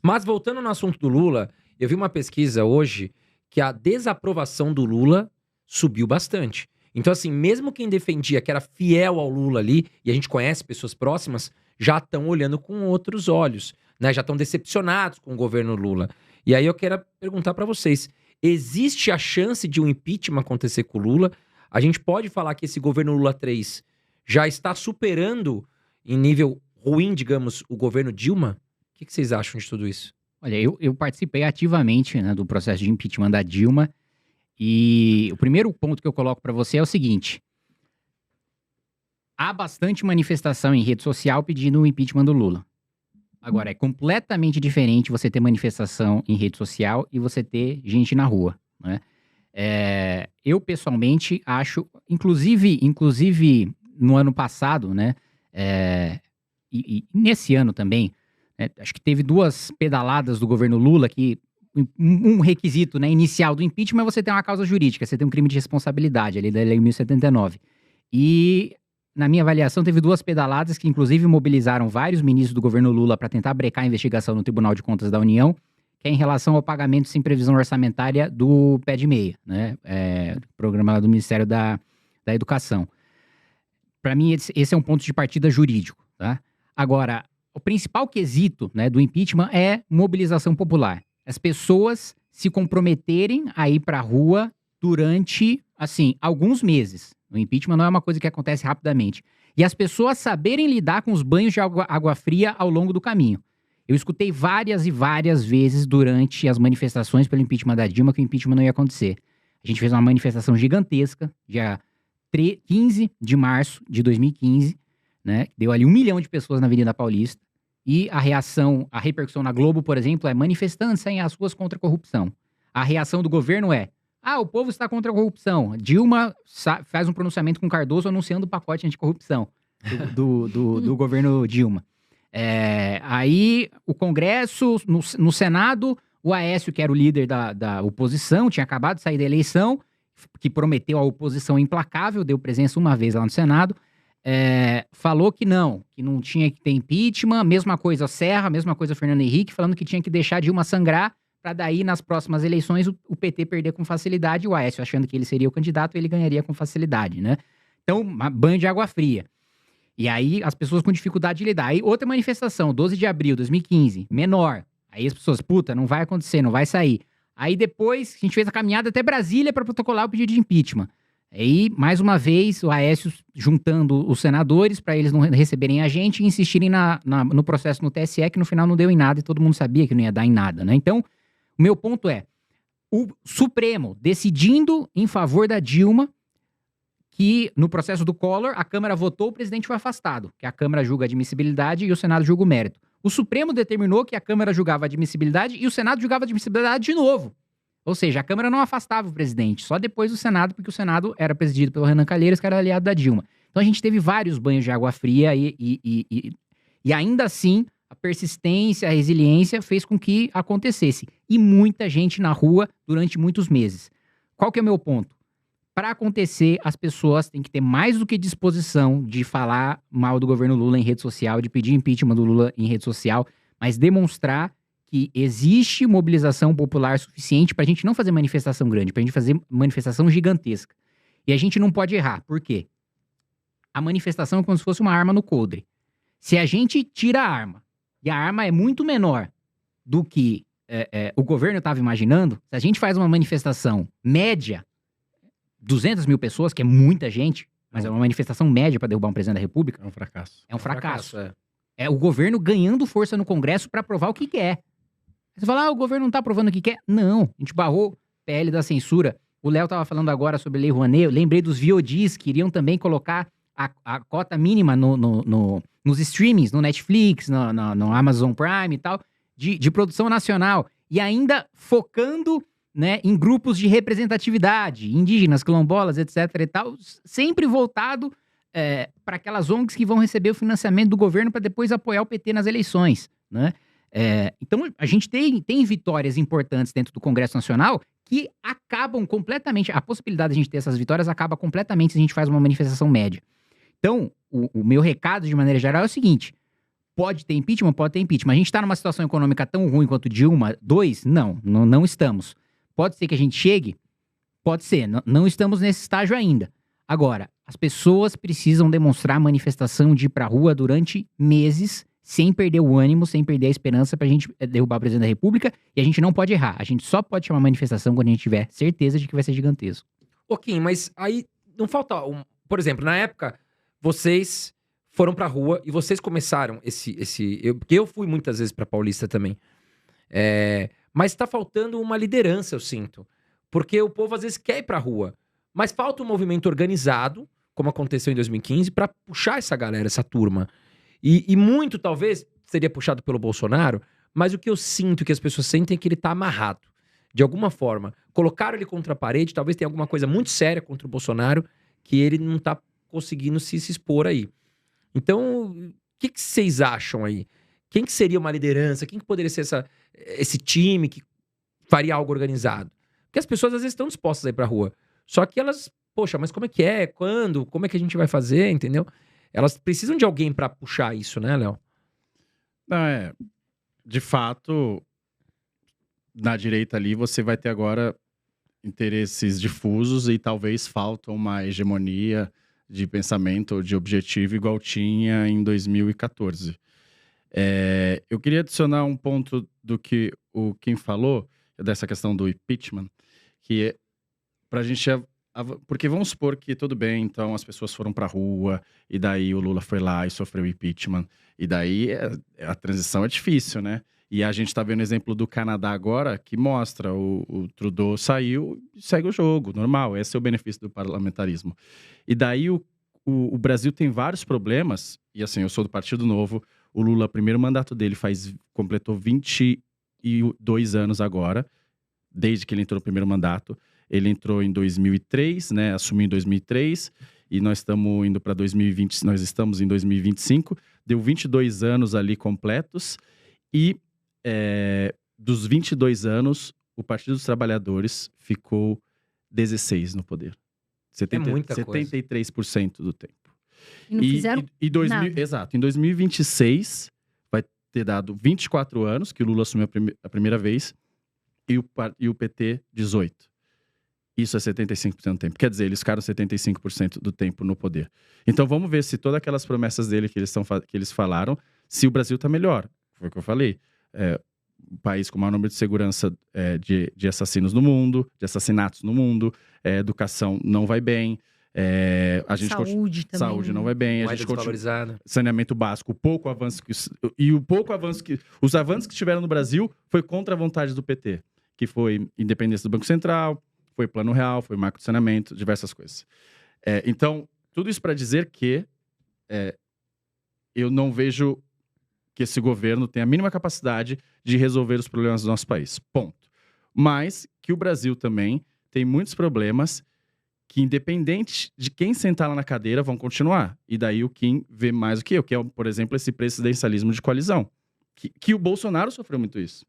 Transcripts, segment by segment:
Mas voltando no assunto do Lula, eu vi uma pesquisa hoje que a desaprovação do Lula subiu bastante. Então, assim, mesmo quem defendia que era fiel ao Lula ali, e a gente conhece pessoas próximas, já estão olhando com outros olhos, né? Já estão decepcionados com o governo Lula. E aí eu quero perguntar para vocês: existe a chance de um impeachment acontecer com o Lula? A gente pode falar que esse governo Lula 3 já está superando, em nível ruim, digamos, o governo Dilma? O que vocês acham de tudo isso? Olha, eu participei ativamente, né, do processo de impeachment da Dilma, e o primeiro ponto que eu coloco para você é o seguinte: há bastante manifestação em rede social pedindo o impeachment do Lula. Agora, é completamente diferente você ter manifestação em rede social e você ter gente na rua, né? Eu, pessoalmente, acho, inclusive no ano passado, né, e nesse ano também, acho que teve 2 pedaladas do governo Lula que um requisito, né, inicial do impeachment é você ter uma causa jurídica, você tem um crime de responsabilidade, ali da Lei 1079. E, na minha avaliação, teve 2 pedaladas que, inclusive, mobilizaram vários ministros do governo Lula para tentar brecar a investigação no Tribunal de Contas da União, que é em relação ao pagamento sem previsão orçamentária do pé de meia, né, programa do Ministério da Educação. Para mim, esse é um ponto de partida jurídico, tá? Agora, o principal quesito, né, do impeachment é mobilização popular. As pessoas se comprometerem a ir para a rua durante, assim, alguns meses. O impeachment não é uma coisa que acontece rapidamente. E as pessoas saberem lidar com os banhos de água fria ao longo do caminho. Eu escutei várias e várias vezes durante as manifestações pelo impeachment da Dilma que o impeachment não ia acontecer. A gente fez uma manifestação gigantesca, dia 15 de março de 2015, né? Deu ali 1 milhão de pessoas na Avenida Paulista. E a repercussão na Globo, por exemplo, é: manifestantes saem às ruas contra a corrupção. A reação do governo é: o povo está contra a corrupção. Dilma faz um pronunciamento com Cardoso anunciando o pacote anticorrupção do governo Dilma. Aí o Congresso, no Senado, o Aécio, que era o líder da oposição, tinha acabado de sair da eleição, que prometeu a oposição implacável, deu presença uma vez lá no Senado, falou que não tinha que ter impeachment, mesma coisa Serra, mesma coisa Fernando Henrique, falando que tinha que deixar Dilma sangrar, para daí, nas próximas eleições, o PT perder com facilidade, e o Aécio, achando que ele seria o candidato, ele ganharia com facilidade, né? Então, banho de água fria. E aí, as pessoas com dificuldade de lidar. Aí, outra manifestação, 12 de abril de 2015, menor. Aí as pessoas, não vai acontecer, não vai sair. Aí depois, a gente fez a caminhada até Brasília para protocolar o pedido de impeachment. Aí, mais uma vez, o Aécio juntando os senadores para eles não receberem a gente e insistirem no processo no TSE, que no final não deu em nada e todo mundo sabia que não ia dar em nada, né? Então, o meu ponto é: o Supremo decidindo em favor da Dilma, que no processo do Collor, a Câmara votou, o presidente foi afastado, que a Câmara julga a admissibilidade e o Senado julga o mérito. O Supremo determinou que a Câmara julgava a admissibilidade e o Senado julgava a admissibilidade de novo. Ou seja, a Câmara não afastava o presidente, só depois do Senado, porque o Senado era presidido pelo Renan Calheiros, que era aliado da Dilma. Então a gente teve vários banhos de água fria e ainda assim a persistência, a resiliência fez com que acontecesse. E muita gente na rua durante muitos meses. Qual que é o meu ponto? Para acontecer, as pessoas têm que ter mais do que disposição de falar mal do governo Lula em rede social, de pedir impeachment do Lula em rede social, mas demonstrar que existe mobilização popular suficiente para a gente não fazer manifestação grande, para a gente fazer manifestação gigantesca. E a gente não pode errar. Por quê? A manifestação é como se fosse uma arma no coldre. Se a gente tira a arma, e a arma é muito menor do que o governo estava imaginando, se a gente faz uma manifestação média, 200 mil pessoas, que é muita gente, mas é uma manifestação média para derrubar um presidente da República. É um fracasso. É um fracasso. É o governo ganhando força no Congresso para aprovar o que quer. Você fala, o governo não tá aprovando o que quer. Não, a gente barrou PL da censura. O Léo tava falando agora sobre Lei Rouanet, eu lembrei dos VODs, que iriam também colocar a cota mínima nos streamings, no Netflix, no Amazon Prime e tal, de produção nacional. E ainda focando, né, em grupos de representatividade, indígenas, quilombolas, etc. e tal, sempre voltado para aquelas ONGs que vão receber o financiamento do governo para depois apoiar o PT nas eleições, né? Então, a gente tem vitórias importantes dentro do Congresso Nacional que acabam completamente, a possibilidade de a gente ter essas vitórias acaba completamente se a gente faz uma manifestação média. Então, o meu recado, de maneira geral, é o seguinte: Pode ter impeachment? Pode ter impeachment. A gente está numa situação econômica tão ruim quanto Dilma 2? Não estamos. Pode ser que a gente chegue? Pode ser. Não estamos nesse estágio ainda. Agora, as pessoas precisam demonstrar manifestação de ir pra rua durante meses, sem perder o ânimo, sem perder a esperança pra gente derrubar o presidente da República. E a gente não pode errar. A gente só pode chamar manifestação quando a gente tiver certeza de que vai ser gigantesco. Ok, mas aí não falta... Por exemplo, na época, vocês foram pra rua e vocês começaram porque eu fui muitas vezes pra Paulista também. Mas tá faltando uma liderança, eu sinto. Porque o povo às vezes quer ir pra rua. Mas falta um movimento organizado, como aconteceu em 2015, pra puxar essa galera, essa turma. E muito, talvez, seria puxado pelo Bolsonaro, mas o que eu sinto, que as pessoas sentem, é que ele tá amarrado. De alguma forma. Colocaram ele contra a parede, talvez tenha alguma coisa muito séria contra o Bolsonaro, que ele não tá conseguindo se expor aí. Então, o que vocês acham aí? Quem que seria uma liderança? Quem que poderia ser esse time que faria algo organizado? Porque as pessoas às vezes estão dispostas a ir pra rua. Só que elas, poxa, mas como é que é? Quando? Como é que a gente vai fazer? Entendeu? Elas precisam de alguém pra puxar isso, né, Léo? Não, de fato, na direita ali você vai ter agora interesses difusos e talvez falta uma hegemonia de pensamento ou de objetivo igual tinha em 2014. Eu queria adicionar um ponto do que o Kim falou, dessa questão do impeachment, que é pra gente... Porque vamos supor que tudo bem, então as pessoas foram pra rua, e daí o Lula foi lá e sofreu impeachment, e daí a transição é difícil, né? E a gente tá vendo o exemplo do Canadá agora, que mostra o Trudeau saiu e segue o jogo, normal, esse é o benefício do parlamentarismo. E daí o Brasil tem vários problemas, e assim, eu sou do Partido Novo, o Lula, o primeiro mandato dele completou 22 anos agora, desde que ele entrou no primeiro mandato. Ele entrou em 2003, né? Assumiu em 2003 e nós estamos indo para 2020, nós estamos em 2025. Deu 22 anos ali completos e dos 22 anos, o Partido dos Trabalhadores ficou 16 no poder. Muita 73% do tempo. E não fizeram nada. Exato. Em 2026 vai ter dado 24 anos que o Lula assumiu a primeira vez e o PT 18. Isso é 75% do tempo. Quer dizer, eles ficaram 75% do tempo no poder. Então vamos ver se todas aquelas promessas dele que eles falaram, se o Brasil tá melhor. Foi o que eu falei. Um país com o maior número de segurança de assassinos no mundo, de assassinatos no mundo, educação não vai bem. Saúde também. Saúde não vai bem. Moeda desvalorizada. Saneamento básico, os avanços que tiveram no Brasil foi contra a vontade do PT, que foi independência do Banco Central, foi Plano Real, foi marco de saneamento, diversas coisas. Então, tudo isso para dizer que eu não vejo que esse governo tenha a mínima capacidade de resolver os problemas do nosso país. Ponto. Mas que o Brasil também tem muitos problemas que, independente de quem sentar lá na cadeira, vão continuar. E daí o Kim vê mais do que eu, que é, por exemplo, esse presidencialismo de coalizão. Que o Bolsonaro sofreu muito isso.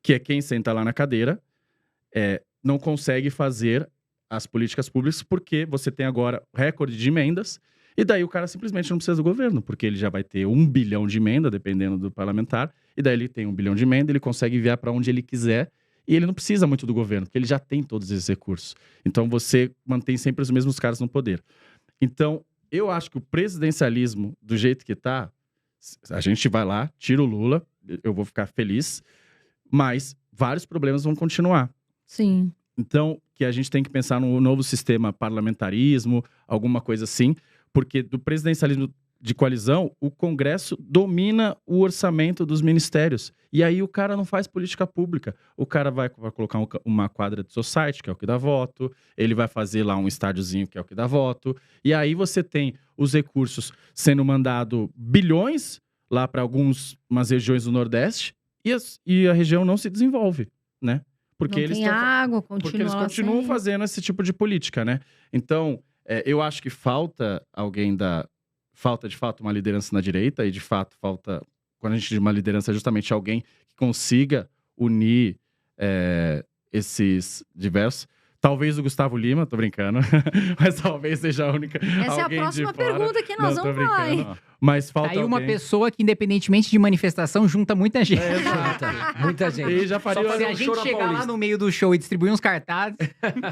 Que é quem senta lá na cadeira não consegue fazer as políticas públicas porque você tem agora recorde de emendas e daí o cara simplesmente não precisa do governo, porque ele já vai ter 1 bilhão de emenda, dependendo do parlamentar, e daí ele tem 1 bilhão de emenda, ele consegue enviar para onde ele quiser e ele não precisa muito do governo, porque ele já tem todos esses recursos. Então você mantém sempre os mesmos caras no poder. Então, eu acho que o presidencialismo, do jeito que tá, a gente vai lá, tira o Lula, eu vou ficar feliz, mas vários problemas vão continuar. Sim. Então, que a gente tem que pensar num novo sistema parlamentarismo, alguma coisa assim, porque do presidencialismo de coalizão, o Congresso domina o orçamento dos ministérios. E aí o cara não faz política pública. O cara vai colocar uma quadra de society, que é o que dá voto, ele vai fazer lá um estádiozinho, que é o que dá voto, e aí você tem os recursos sendo mandado bilhões lá para algumas regiões do Nordeste, e a região não se desenvolve, né? Porque não tem água, porque eles continuam fazendo esse tipo de política, né? Então, eu acho que falta falta de fato uma liderança na direita, e de fato falta, quando a gente diz uma liderança, justamente alguém que consiga unir esses diversos. Talvez o Gustavo Lima, tô brincando, mas talvez seja a única. Essa é a próxima pergunta que nós vamos falar, hein? Mas falta Aí uma alguém. pessoa que, independentemente de manifestação, junta muita gente. Exato. Muita gente. E já faria... Só Se fazer a um gente show na chegar lá Paulista. no meio do show e distribuir uns cartazes...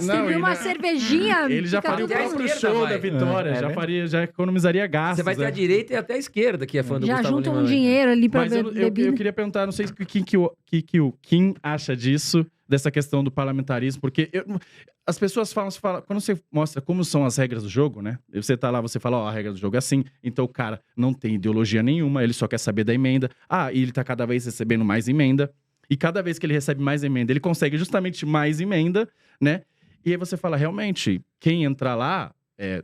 Serviu uma cervejinha. Ele já fica faria o todo próprio mundo- show vai. da vitória, É, já economizaria gastos. Você vai ter a direita e até a esquerda que é fã do Já Gustavo junta Lima. um dinheiro ali pra Mas eu bebida. queria perguntar, não sei o que o Kim acha disso, dessa questão do parlamentarismo, porque as pessoas falam, quando você mostra como são as regras do jogo, né? Você tá lá, você fala, ó, a regra do jogo é assim, então o cara não tem ideologia nenhuma, ele só quer saber da emenda. Ah, e ele tá cada vez recebendo mais emenda, e cada vez que ele recebe mais emenda, ele consegue justamente mais emenda, né? E aí você fala, realmente, quem entrar lá,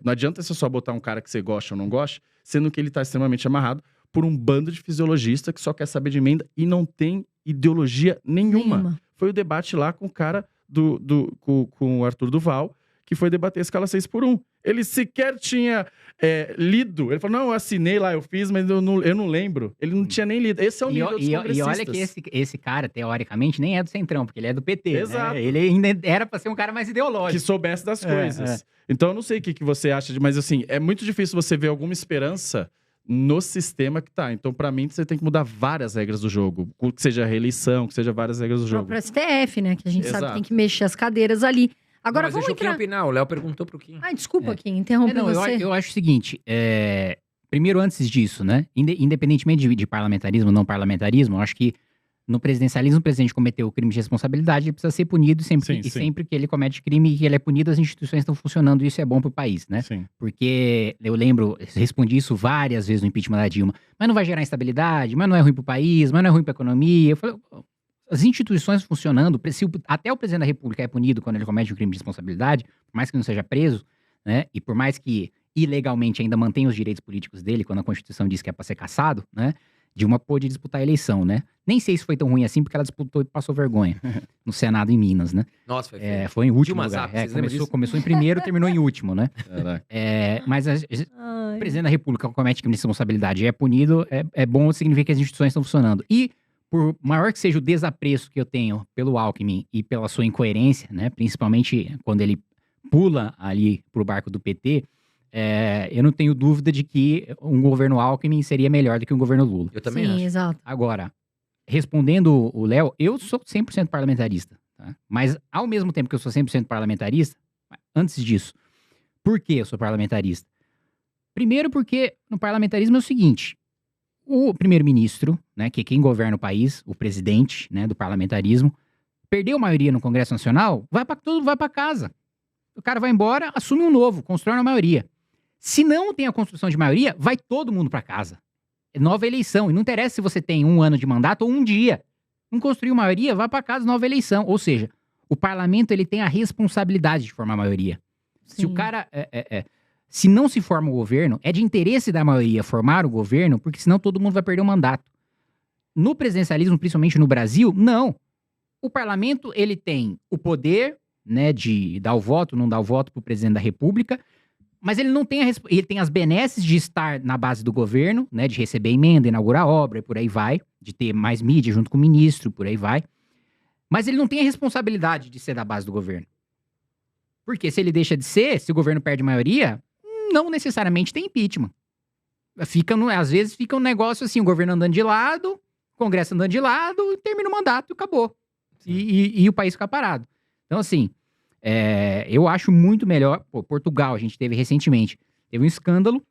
não adianta você só botar um cara que você gosta ou não gosta, sendo que ele tá extremamente amarrado por um bando de fisiologistas que só quer saber de emenda e não tem ideologia nenhuma. Foi o debate lá com o cara com o Arthur Duval, que foi debater a escala 6x1. Ele sequer tinha lido. Ele falou, não, eu assinei lá, eu fiz, mas eu não lembro. Ele não tinha nem lido. Esse é o nível dos congressistas. E olha que esse cara, teoricamente, nem é do Centrão, porque ele é do PT, Exato. né? Ele ainda era pra ser um cara mais ideológico. Que soubesse das coisas. Então, eu não sei o que você acha, mas assim, é muito difícil você ver alguma esperança no sistema que tá. Então, pra mim, você tem que mudar várias regras do jogo. Que seja a reeleição, que seja várias regras do jogo. Pro STF, né? Que a gente sabe Exato. que tem que mexer as cadeiras ali. Agora, Mas vamos deixa o Kim entrar... opinar. O Léo perguntou pro Kim. Ai, desculpa, Kim, interrompi Não, você. eu acho o seguinte, primeiro, antes disso, né? Independentemente de parlamentarismo ou não parlamentarismo, eu acho que no presidencialismo, o presidente cometeu crime de responsabilidade, ele precisa ser punido sempre que ele comete crime e que ele é punido, as instituições estão funcionando e isso é bom pro país, né? Sim. Porque eu lembro, respondi isso várias vezes no impeachment da Dilma, mas não vai gerar instabilidade, mas não é ruim pro país, mas não é ruim pra economia. Eu falei, as instituições funcionando, até o presidente da República é punido quando ele comete um crime de responsabilidade, por mais que não seja preso, né? E por mais que ilegalmente ainda mantenha os direitos políticos dele, quando a Constituição diz que é pra ser cassado, né? Dilma pôde disputar a eleição, né? Nem sei se foi tão ruim assim, porque ela disputou e passou vergonha no Senado em Minas, né? Nossa, foi feio. Foi em último Dilma lugar. Zap, vocês lembram disso? Começou em primeiro, terminou em último, né? Caraca. Mas o Ai. presidente da República comete crime de responsabilidade e é punido, é bom, significa que as instituições estão funcionando. E, por maior que seja o desapreço que eu tenho pelo Alckmin e pela sua incoerência, né? Principalmente quando ele pula ali pro barco do PT, eu não tenho dúvida de que um governo Alckmin seria melhor do que um governo Lula. Eu também Sim, acho. exato. Agora, respondendo o Léo, eu sou 100% parlamentarista, tá? Mas ao mesmo tempo que eu sou 100% parlamentarista, antes disso, por que eu sou parlamentarista? Primeiro porque no parlamentarismo é o seguinte, o primeiro-ministro, né, que é quem governa o país, o presidente, né, do parlamentarismo, perdeu a maioria no Congresso Nacional, vai para casa. O cara vai embora, assume um novo, constrói uma maioria. Se não tem a construção de maioria, vai todo mundo para casa. É nova eleição. E não interessa se você tem 1 ano de mandato ou um dia. Não construiu maioria, vai para casa, nova eleição. Ou seja, o parlamento ele tem a responsabilidade de formar maioria. Sim. Se o cara... se não se forma o governo, é de interesse da maioria formar o governo, porque senão todo mundo vai perder o mandato. No presidencialismo, principalmente no Brasil, não. O parlamento ele tem o poder, né, de dar o voto, não dar o voto para o presidente da República, mas ele não tem ele tem as benesses de estar na base do governo, né, de receber emenda, inaugurar obra, e por aí vai, de ter mais mídia junto com o ministro, por aí vai. Mas ele não tem a responsabilidade de ser da base do governo. Porque se ele deixa de ser, se o governo perde maioria, não necessariamente tem impeachment. Às vezes fica um negócio assim, o governo andando de lado, o Congresso andando de lado, termina o mandato e acabou. E o país fica parado. Então, assim, eu acho muito melhor... Portugal, a gente teve recentemente, teve um escândalo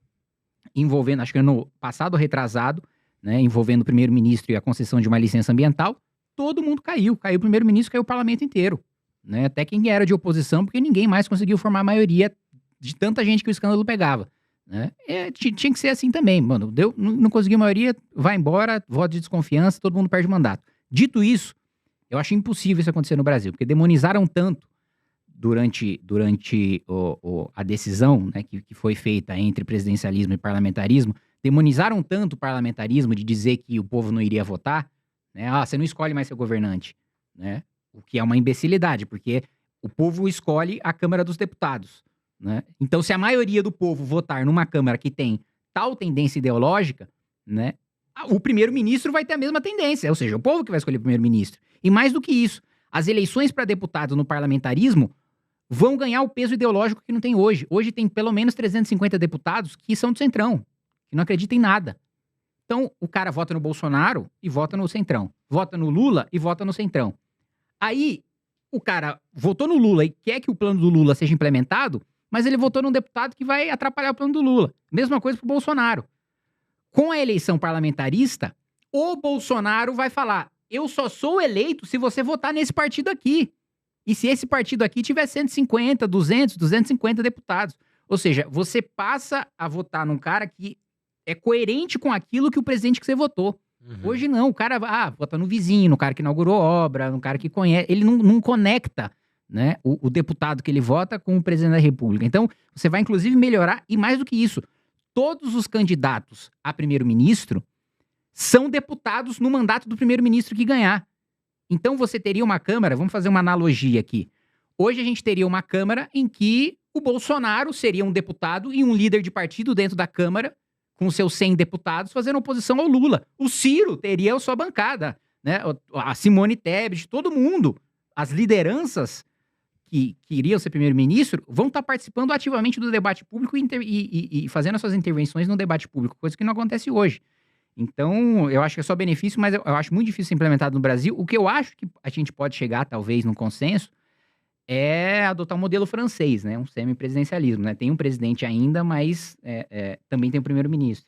envolvendo, acho que ano passado ou retrasado, né, envolvendo o primeiro-ministro e a concessão de uma licença ambiental. Todo mundo caiu. Caiu o primeiro-ministro, caiu o parlamento inteiro. Né? Até quem era de oposição, porque ninguém mais conseguiu formar a maioria de tanta gente que o escândalo pegava. Né? Tinha que ser assim também, mano. Não conseguiu maioria, vai embora, voto de desconfiança, todo mundo perde o mandato. Dito isso, eu acho impossível isso acontecer no Brasil, porque demonizaram tanto durante a decisão, né, que foi feita entre presidencialismo e parlamentarismo, demonizaram tanto o parlamentarismo de dizer que o povo não iria votar, né? Você não escolhe mais seu governante, né? O que é uma imbecilidade, porque o povo escolhe a Câmara dos Deputados, né? Então, se a maioria do povo votar numa Câmara que tem tal tendência ideológica, né, o primeiro-ministro vai ter a mesma tendência, ou seja, o povo que vai escolher o primeiro-ministro. E mais do que isso, as eleições para deputados no parlamentarismo vão ganhar o peso ideológico que não tem hoje. Hoje tem pelo menos 350 deputados que são do Centrão. que não acredita em nada. Então, o cara vota no Bolsonaro e vota no Centrão. Vota no Lula e vota no Centrão. Aí, o cara votou no Lula e quer que o plano do Lula seja implementado, mas ele votou num deputado que vai atrapalhar o plano do Lula. Mesma coisa pro Bolsonaro. Com a eleição parlamentarista, o Bolsonaro vai falar: eu só sou eleito se você votar nesse partido aqui. E se esse partido aqui tiver 150, 200, 250 deputados. Ou seja, você passa a votar num cara que é coerente com aquilo que o presidente que você votou. Hoje não, o cara vota no vizinho, no cara que inaugurou obra, no cara que conhece. Ele não conecta, né, o deputado que ele vota com o presidente da República. Então, você vai inclusive melhorar, e mais do que isso, todos os candidatos a primeiro-ministro são deputados no mandato do primeiro-ministro que ganhar. Então você teria uma Câmara, vamos fazer uma analogia aqui. Hoje a gente teria uma Câmara em que o Bolsonaro seria um deputado e um líder de partido dentro da Câmara, com seus 100 deputados, fazendo oposição ao Lula. O Ciro teria a sua bancada, né? A Simone Tebet, todo mundo. As lideranças que iriam ser primeiro-ministro vão estar participando ativamente do debate público e fazendo as suas intervenções no debate público, coisa que não acontece hoje. Então, eu acho que é só benefício, mas eu acho muito difícil ser implementado no Brasil. O que eu acho que a gente pode chegar, talvez, num consenso, é adotar um modelo francês, né? Um semipresidencialismo, né? Tem um presidente ainda, mas também tem um primeiro-ministro.